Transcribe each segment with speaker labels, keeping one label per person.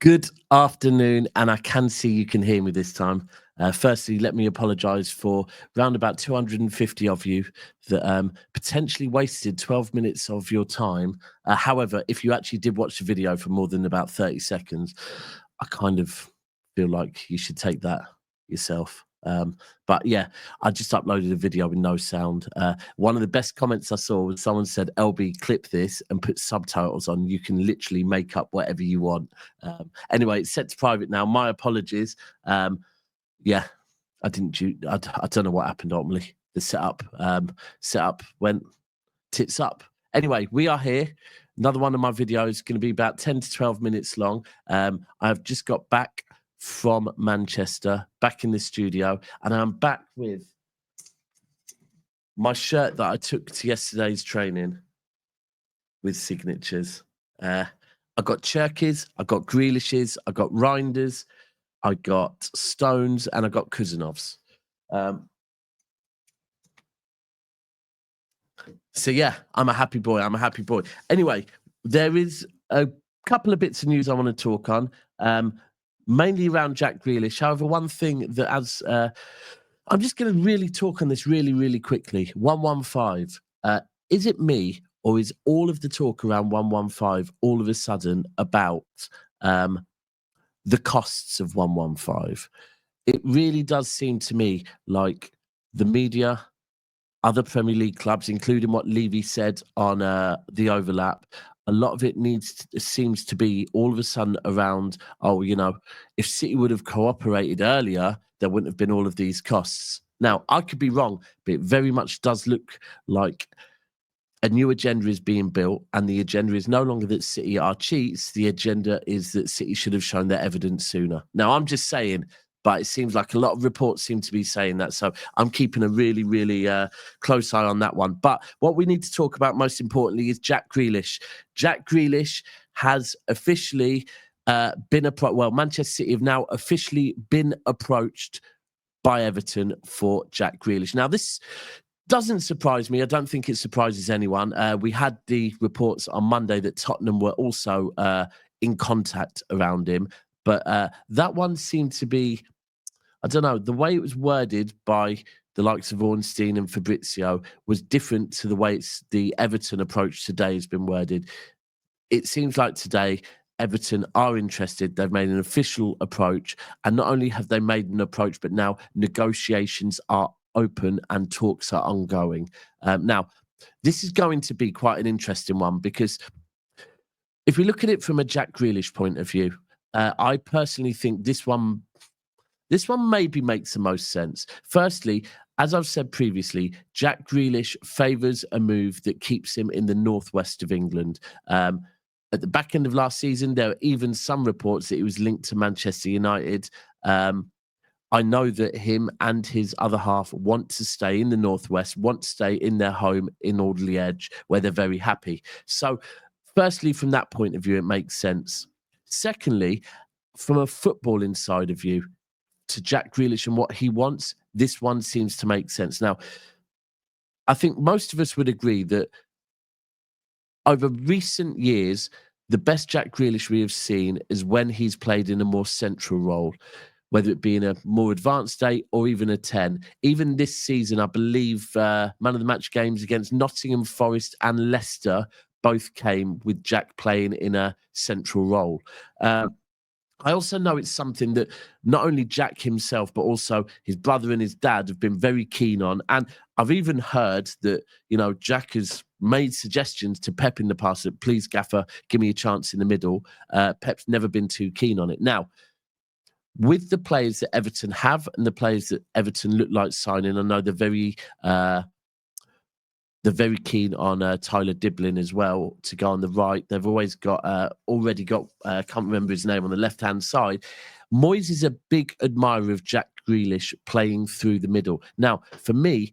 Speaker 1: Good afternoon, and I can see you can hear me this time. Firstly, let me apologise for round about 250 of you that potentially wasted 12 minutes of your time. However, if you actually did watch the video for more than about 30 seconds, I kind of feel like you should take that yourself. But yeah, I just uploaded a video with no sound. One of the best comments I saw was someone said, "LB, clip this and put subtitles on. You can literally make up whatever you want." Anyway, it's set to private now. My apologies. Yeah, I didn't. I don't know what happened. Ultimately, the setup went tits up. Anyway, we are here. Another one of my videos going to be about 10 to 12 minutes long. I've just got back from Manchester, back in the studio, and I'm back with my shirt that I took to yesterday's training with signatures. I got Cherkis, I got Grealishes, I got Reinders, I got Stones, and I got Kuzanovs. So yeah, I'm a happy boy. I'm a happy boy. Anyway, there is a couple of bits of news I want to talk on, mainly around Jack Grealish. However, one thing that I'm just going to really talk on this really quickly. 115. Is it me, or is all of the talk around 115 all of a sudden about the costs of 115? It really does seem to me like the media, other Premier League clubs, including what Levy said on the overlap, a lot of it seems to be all of a sudden around, if City would have cooperated earlier, there wouldn't have been all of these costs. Now, I could be wrong, but it very much does look like a new agenda is being built, and the agenda is no longer that City are cheats. The agenda is that City should have shown their evidence sooner. Now, I'm just saying, but it seems like a lot of reports seem to be saying that. So I'm keeping a really close eye on that one. But what we need to talk about most importantly is Jack Grealish. Jack Grealish has officially been approached. Well, Manchester City have now officially been approached by Everton for Jack Grealish. Now, this doesn't surprise me. I don't think it surprises anyone. We had the reports on Monday that Tottenham were also in contact around him. But that one seemed to be, I don't know, the way it was worded by the likes of Ornstein and Fabrizio was different to the way the Everton approach today has been worded. It seems like today Everton are interested. They've made an official approach. And not only have they made an approach, but now negotiations are open and talks are ongoing. Now, this is going to be quite an interesting one because if we look at it from a Jack Grealish point of view, I personally think this one maybe makes the most sense. Firstly, as I've said previously, Jack Grealish favours a move that keeps him in the northwest of England. At the back end of last season, there were even some reports that he was linked to Manchester United. I know that him and his other half want to stay in the northwest, want to stay in their home in Alderley Edge, where they're very happy. So, firstly, from that point of view, it makes sense. Secondly, from a footballing side of view, to Jack Grealish and what he wants, this one seems to make sense. Now, I think most of us would agree that over recent years, the best Jack Grealish we have seen is when he's played in a more central role, whether it be in a more advanced state or even a 10. Even this season, I believe man of the match games against Nottingham Forest and Leicester both came with Jack playing in a central role. I also know it's something that not only Jack himself, but also his brother and his dad have been very keen on. And I've even heard that, Jack has made suggestions to Pep in the past that, please, Gaffer, give me a chance in the middle. Pep's never been too keen on it. Now, with the players that Everton have and the players that Everton look like signing, I know they're very keen on Tyler Diblin as well to go on the right. They've always already got, I can't remember his name, on the left-hand side. Moyes is a big admirer of Jack Grealish playing through the middle. Now, for me,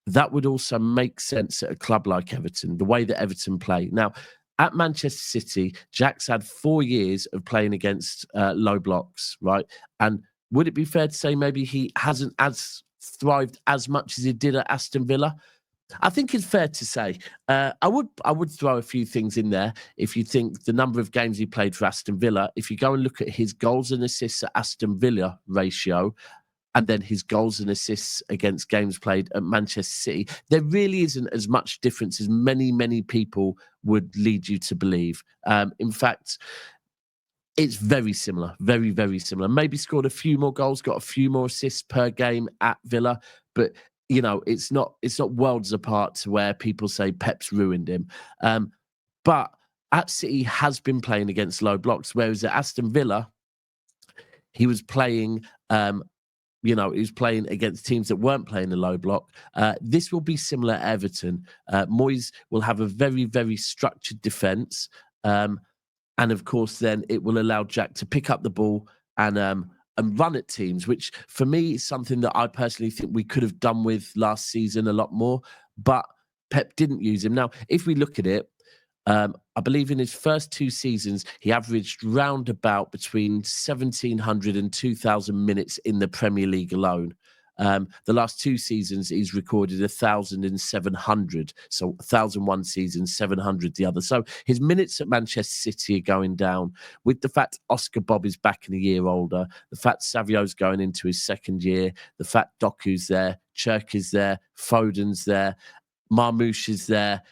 Speaker 1: that would also make sense at a club like Everton, the way that Everton play. Now, at Manchester City, Jack's had 4 years of playing against low blocks, right? And would it be fair to say maybe he hasn't thrived as much as he did at Aston Villa? I think it's fair to say. I would throw a few things in there. If you think the number of games he played for Aston Villa, if you go and look at his goals and assists at Aston Villa ratio, and then his goals and assists against games played at Manchester City, there really isn't as much difference as many people would lead you to believe. In fact, it's very similar, very similar. Maybe scored a few more goals, got a few more assists per game at Villa, but it's not worlds apart to where people say Pep's ruined him. But at City has been playing against low blocks, whereas at Aston Villa, he was playing. He was playing against teams that weren't playing the low block. This will be similar at Everton. Moyes will have a very structured defence. And of course, then it will allow Jack to pick up the ball and run at teams, which for me is something that I personally think we could have done with last season a lot more. But Pep didn't use him. Now, if we look at it, I believe in his first 2 seasons, he averaged round about between 1,700 and 2,000 minutes in the Premier League alone. The last 2 seasons, he's recorded 1,700. So 1,001 season, 700 the other. So his minutes at Manchester City are going down. With the fact Oscar Bob is back and a year older, the fact Savio's going into his 2nd year, the fact Doku's there, Chirk is there, Foden's there, Marmoush is there,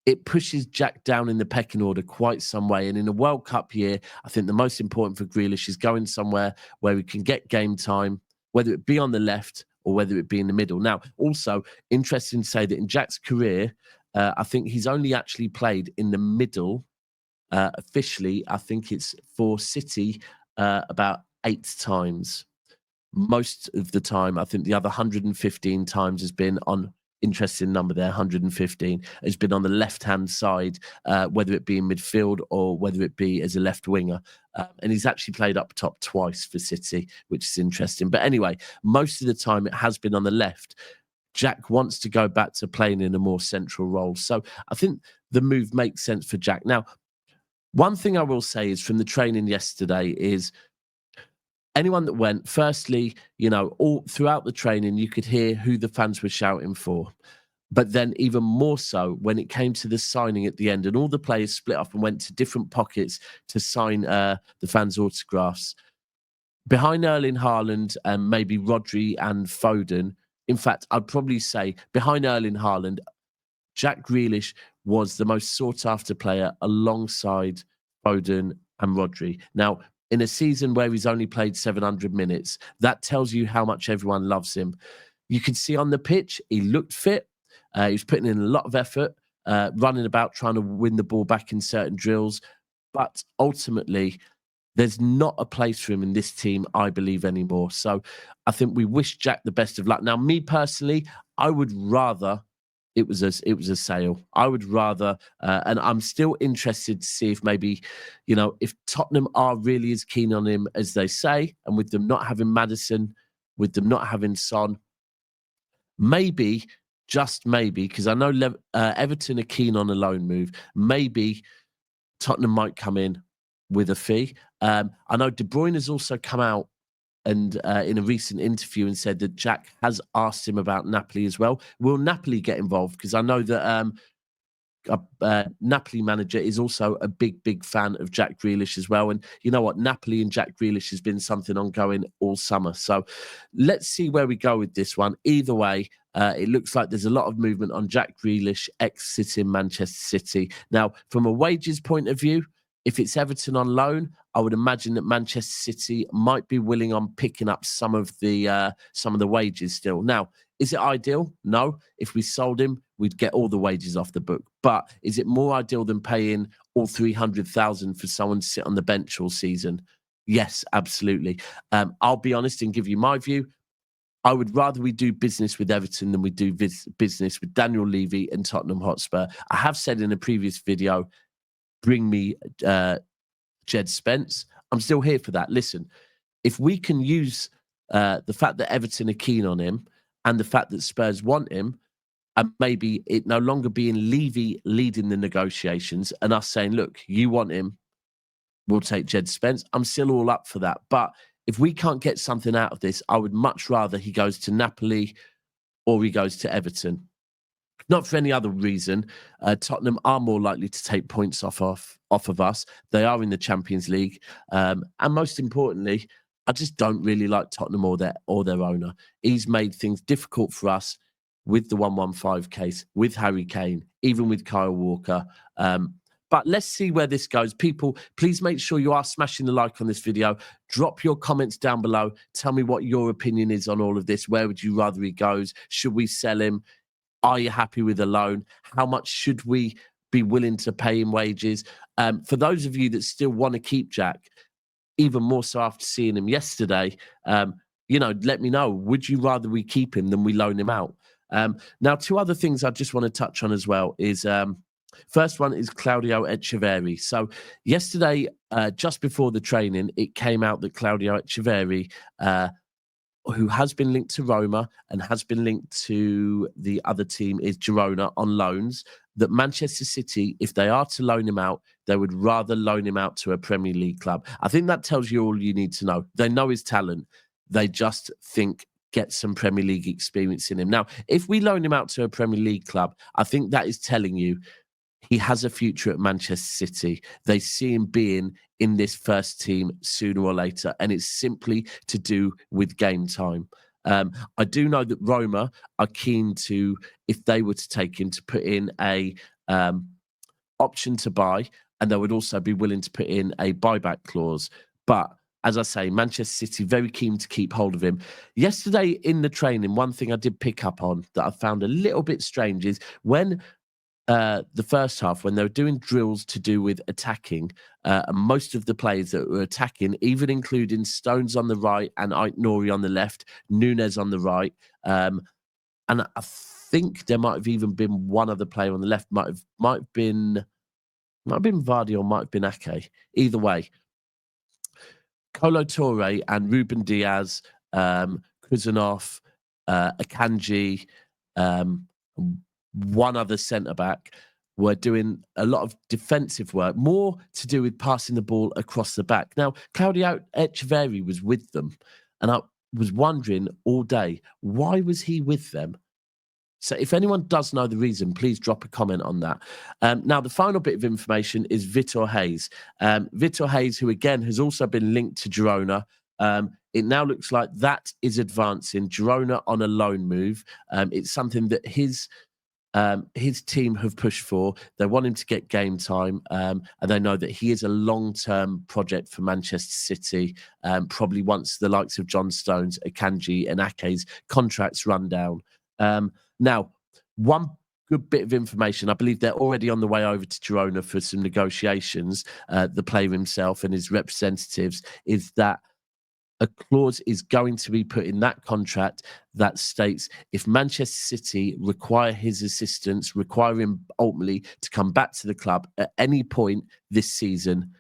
Speaker 1: it pushes Jack down in the pecking order quite some way. And in a World Cup year, I think the most important for Grealish is going somewhere where we can get game time, whether it be on the left or whether it be in the middle. Now, also interesting to say that in Jack's career, I think he's only actually played in the middle officially. I think it's for City about 8 times. Most of the time, I think the other 115 times has been on, interesting number there, 115, has been on the left-hand side, whether it be in midfield or whether it be as a left winger. And he's actually played up top twice for City, which is interesting. But anyway, most of the time it has been on the left. Jack wants to go back to playing in a more central role. So I think the move makes sense for Jack. Now, one thing I will say is from the training yesterday is anyone that went, firstly, all throughout the training, you could hear who the fans were shouting for. But then even more so when it came to the signing at the end and all the players split up and went to different pockets to sign the fans' autographs. Behind Erling Haaland and maybe Rodri and Foden, in fact, I'd probably say behind Erling Haaland, Jack Grealish was the most sought-after player alongside Foden and Rodri. Now, in a season where he's only played 700 minutes, that tells you how much everyone loves him. You could see on the pitch, he looked fit. He was putting in a lot of effort, running about, trying to win the ball back in certain drills. But ultimately, there's not a place for him in this team, I believe, anymore. So I think we wish Jack the best of luck. Now, me personally, I would rather it was a sale. I would rather, and I'm still interested to see if maybe, if Tottenham are really as keen on him as they say, and with them not having Maddison, with them not having Son, maybe, just maybe, because I know Everton are keen on a loan move, maybe Tottenham might come in with a fee. I know De Bruyne has also come out and in a recent interview and said that Jack has asked him about Napoli as well. Will Napoli get involved? Because I know that Napoli manager is also a big fan of Jack Grealish as well. And you know what? Napoli and Jack Grealish has been something ongoing all summer. So let's see where we go with this one. Either way, it looks like there's a lot of movement on Jack Grealish exiting Manchester City. Now, from a wages point of view, if it's Everton on loan, I would imagine that Manchester City might be willing on picking up some of the wages still. Now, is it ideal? No. If we sold him, we'd get all the wages off the book. But is it more ideal than paying all 300,000 for someone to sit on the bench all season? Yes, absolutely. I'll be honest and give you my view. I would rather we do business with Everton than we do business with Daniel Levy and Tottenham Hotspur. I have said in a previous video, bring me Jed Spence. I'm still here for that. Listen, if we can use the fact that Everton are keen on him and the fact that Spurs want him, and maybe it no longer being Levy leading the negotiations and us saying, look, you want him, we'll take Jed Spence. I'm still all up for that. But if we can't get something out of this, I would much rather he goes to Napoli or he goes to Everton. Not for any other reason. Tottenham are more likely to take points off of us. They are in the Champions League, and most importantly, I just don't really like Tottenham or their owner. He's made things difficult for us with the 115 case, with Harry Kane, even with Kyle Walker. But let's see where this goes. People, please make sure you are smashing the like on this video. Drop your comments down below. Tell me what your opinion is on all of this. Where would you rather he goes? Should we sell him? Are you happy with a loan? How much should we be willing to pay in wages? For those of you that still want to keep Jack, even more so after seeing him yesterday, let me know. Would you rather we keep him than we loan him out? Now, two other things I just want to touch on as well is first one is Claudio Echeverri. So yesterday, just before the training, it came out that Claudio Echeverri, who has been linked to Roma and has been linked to the other team is Girona on loans, that Manchester City, if they are to loan him out, they would rather loan him out to a Premier League club. I think that tells you all you need to know. They know his talent. They just think get some Premier League experience in him. Now, if we loan him out to a Premier League club, I think that is telling you he has a future at Manchester City. They see him being in this first team sooner or later, and it's simply to do with game time. I do know that Roma are keen to, if they were to take him, to put in a option to buy, and they would also be willing to put in a buyback clause. But as I say, Manchester City very keen to keep hold of him. Yesterday in the training, one thing I did pick up on that I found a little bit strange is when the first half, when they were doing drills to do with attacking, and most of the players that were attacking, even including Stones on the right and Ait-Nouri on the left, Nunes on the right, and I think there might have even been one other player on the left, might have been Vardy or might have been Ake. Either way, Kolo Touré and Ruben Dias, Kuzanov, Akanji, one other centre-back were doing a lot of defensive work, more to do with passing the ball across the back. Now, Claudio Echeverri was with them, and I was wondering all day, why was he with them? So if anyone does know the reason, please drop a comment on that. Now, the final bit of information is Vitor Reis. Vitor Reis, who again has also been linked to Girona. It now looks like that is advancing. Girona on a loan move. It's something that his team have pushed for. They want him to get game time, and they know that he is a long-term project for Manchester City, probably once the likes of John Stones, Akanji and Ake's contracts run down. Now, one good bit of information, I believe they're already on the way over to Girona for some negotiations, the player himself and his representatives, is that a clause is going to be put in that contract that states if Manchester City require his assistance, require him ultimately to come back to the club at any point this season,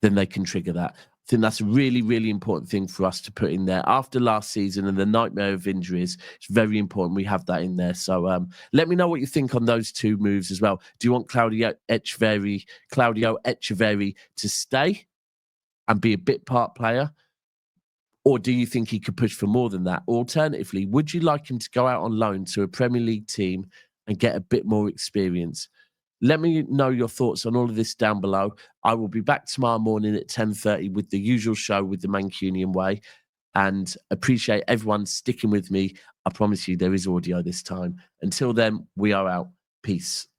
Speaker 1: then they can trigger that. I think that's a really, really important thing for us to put in there. After last season and the nightmare of injuries, it's very important we have that in there. So let me know what you think on those two moves as well. Do you want Claudio Echeverri to stay and be a bit part player? Or do you think he could push for more than that? Alternatively, would you like him to go out on loan to a Premier League team and get a bit more experience? Let me know your thoughts on all of this down below. I will be back tomorrow morning at 10:30 with the usual show with the Mancunian way, and appreciate everyone sticking with me. I promise you there is audio this time. Until then, we are out. Peace.